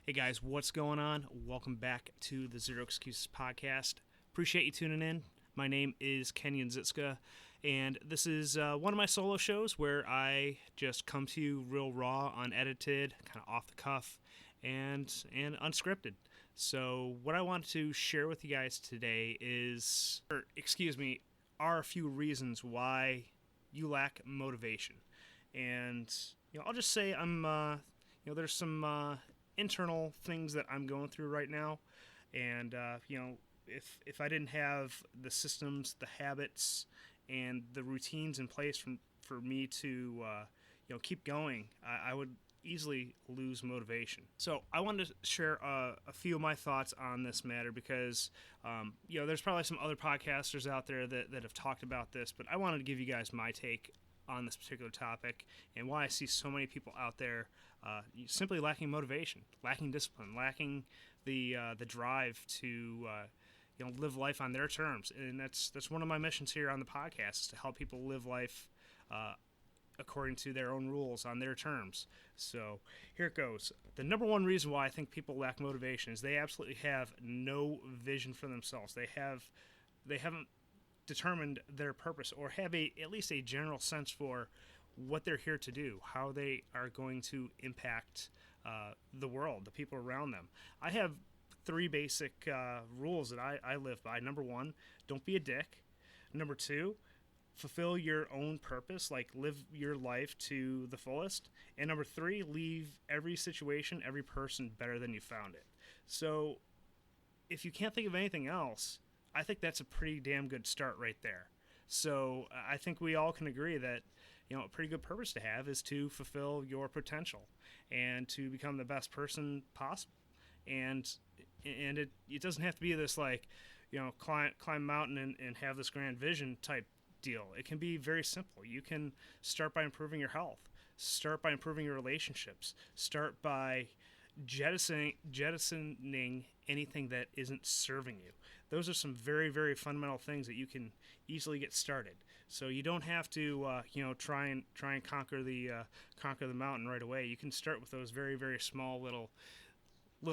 Hey guys, what's going on? Welcome back to the Zero Excuses podcast. Appreciate you tuning in. My name is Kenyon Zitska, and this is one of my solo shows where I just come to you real raw, unedited, kind of off the cuff, and unscripted. So what I want to share with you guys today are a few reasons why you lack motivation. And I'll just say there's some internal things that I'm going through right now, and if I didn't have the systems, the habits, and the routines in place for me to keep going, I would easily lose motivation. So I wanted to share a few of my thoughts on this matter because there's probably some other podcasters out there that have talked about this, but I wanted to give you guys my take on this particular topic and why I see so many people out there simply lacking motivation, lacking discipline, lacking the drive to live life on their terms. And that's one of my missions here on the podcast, is to help people live life according to their own rules on their terms. So here it goes. The number one reason why I think people lack motivation is they absolutely have no vision for themselves. They haven't determined their purpose or have at least a general sense for what they're here to do, how they are going to impact the world, the people around them. I have three basic rules that I live by. Number one, don't be a dick. Number two, fulfill your own purpose, like live your life to the fullest. And number three, leave every situation, every person better than you found it. So if you can't think of anything else, I think that's a pretty damn good start right there. So I think we all can agree that a pretty good purpose to have is to fulfill your potential and to become the best person possible. And it doesn't have to be this climb a mountain and have this grand vision type deal. It can be very simple. You can start by improving your health, start by improving your relationships, start by jettisoning anything that isn't serving you. Those are some very, very fundamental things that you can easily get started. So you don't have to try and conquer the mountain right away. You can start with those very, very small little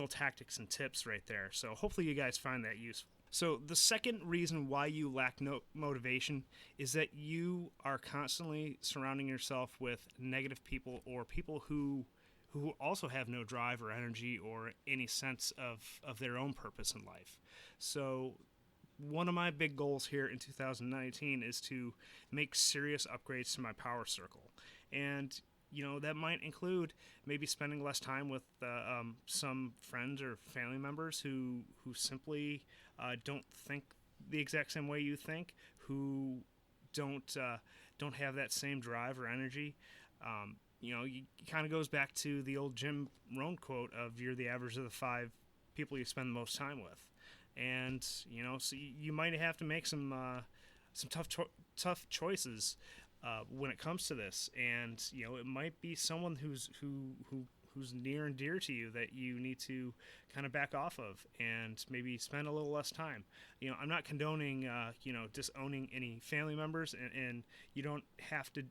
tactics and tips right there. So hopefully you guys find that useful. So the second reason why you lack motivation is that you are constantly surrounding yourself with negative people or people who also have no drive or energy or any sense of their own purpose in life. So one of my big goals here in 2019 is to make serious upgrades to my power circle. And that might include maybe spending less time with some friends or family members who simply don't think the exact same way you think, who don't have that same drive or energy. It kind of goes back to the old Jim Rohn quote of "You're the average of the 5 people you spend the most time with," and so you might have to make some tough choices when it comes to this, and it might be someone who's near and dear to you that you need to kind of back off of and maybe spend a little less time. I'm not condoning disowning any family members, and you don't have to.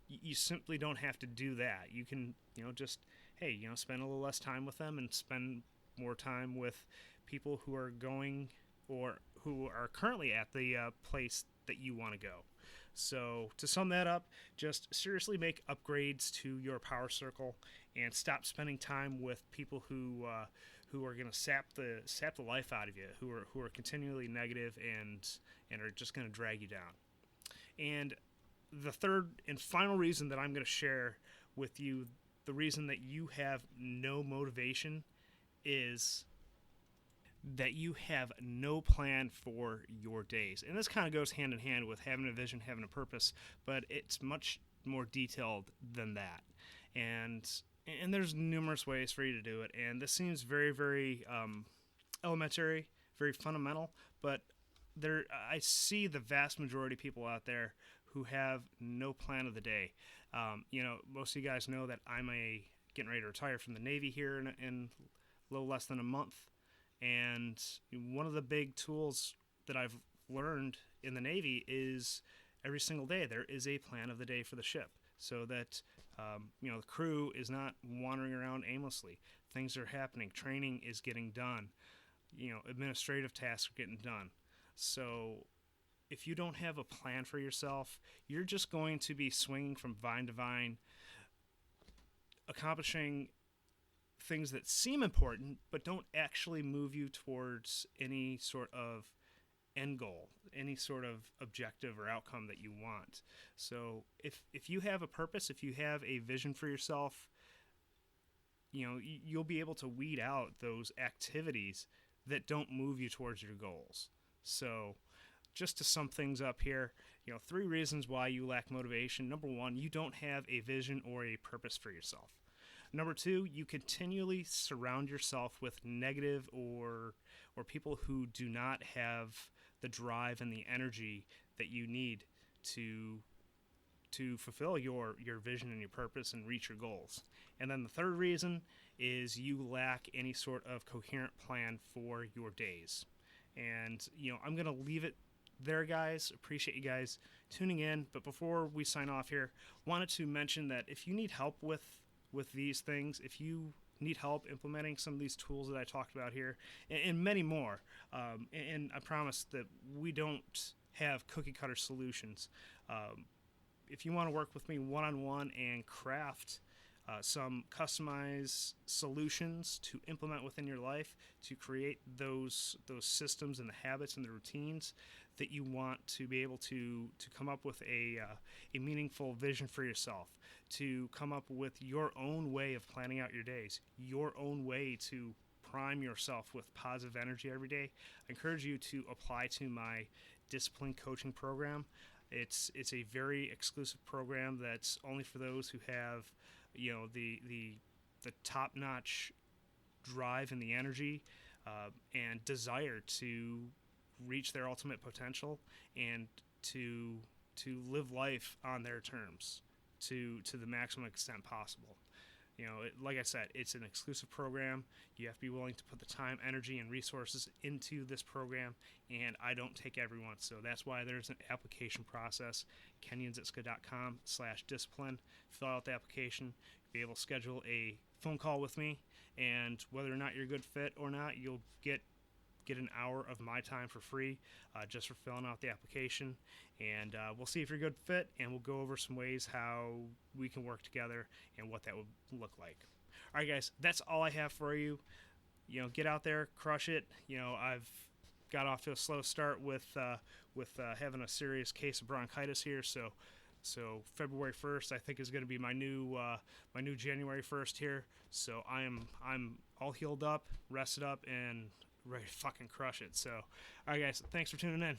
You simply don't have to do that. You can, spend a little less time with them and spend more time with people who are going or who are currently at the place that you want to go. So to sum that up, just seriously make upgrades to your power circle and stop spending time with people who are going to sap the life out of you, who are continually negative and are just going to drag you down. And the third and final reason that I'm going to share with you, the reason that you have no motivation, is that you have no plan for your days. And this kind of goes hand in hand with having a vision, having a purpose, but it's much more detailed than that. And there's numerous ways for you to do it. And this seems very, very elementary, very fundamental, but I see the vast majority of people out there who have no plan of the day. Most of you guys know that I'm getting ready to retire from the Navy here in a little less than a month. And one of the big tools that I've learned in the Navy is every single day there is a plan of the day for the ship, so that The crew is not wandering around aimlessly. Things are happening. Training is getting done. Administrative tasks are getting done. So if you don't have a plan for yourself, you're just going to be swinging from vine to vine, accomplishing things that seem important but don't actually move you towards any sort of end goal, any sort of objective or outcome that you want. So if you have a purpose, if you have a vision for yourself, you'll be able to weed out those activities that don't move you towards your goals. So just to sum things up here, 3 reasons why you lack motivation. Number 1, you don't have a vision or a purpose for yourself. Number 2, you continually surround yourself with negative or people who do not have the drive and the energy that you need to fulfill your vision and your purpose and reach your goals. And then the third reason is you lack any sort of coherent plan for your days. And I'm going to leave it there, guys. Appreciate you guys tuning in. But before we sign off here, wanted to mention that if you need help with these things, if you need help implementing some of these tools that I talked about here, and many more, and I promise that we don't have cookie cutter solutions. If you want to work with me one-on-one and craft some customized solutions to implement within your life to create those systems and the habits and the routines that you want to be able to come up with a meaningful vision for yourself, to come up with your own way of planning out your days, your own way to prime yourself with positive energy every day, I encourage you to apply to my discipline coaching program. It's a very exclusive program that's only for those who have the top-notch drive and the energy and desire to reach their ultimate potential and to live life on their terms to the maximum extent possible. Like I said, it's an exclusive program. You have to be willing to put the time, energy, and resources into this program, and I don't take everyone. So that's why there's an application process, kenyanzitska.com/discipline. Fill out the application. You'll be able to schedule a phone call with me, and whether or not you're a good fit or not, you'll get an hour of my time for free just for filling out the application. And we'll see if you're a good fit, and we'll go over some ways how we can work together and what that would look like. All right, guys, that's all I have for you. Get out there, crush it. I've got off to a slow start with having a serious case of bronchitis here, so February 1st I think is going to be my new January 1st here. So I'm all healed up, rested up, and ready to fucking crush it. So, all right, guys, thanks for tuning in.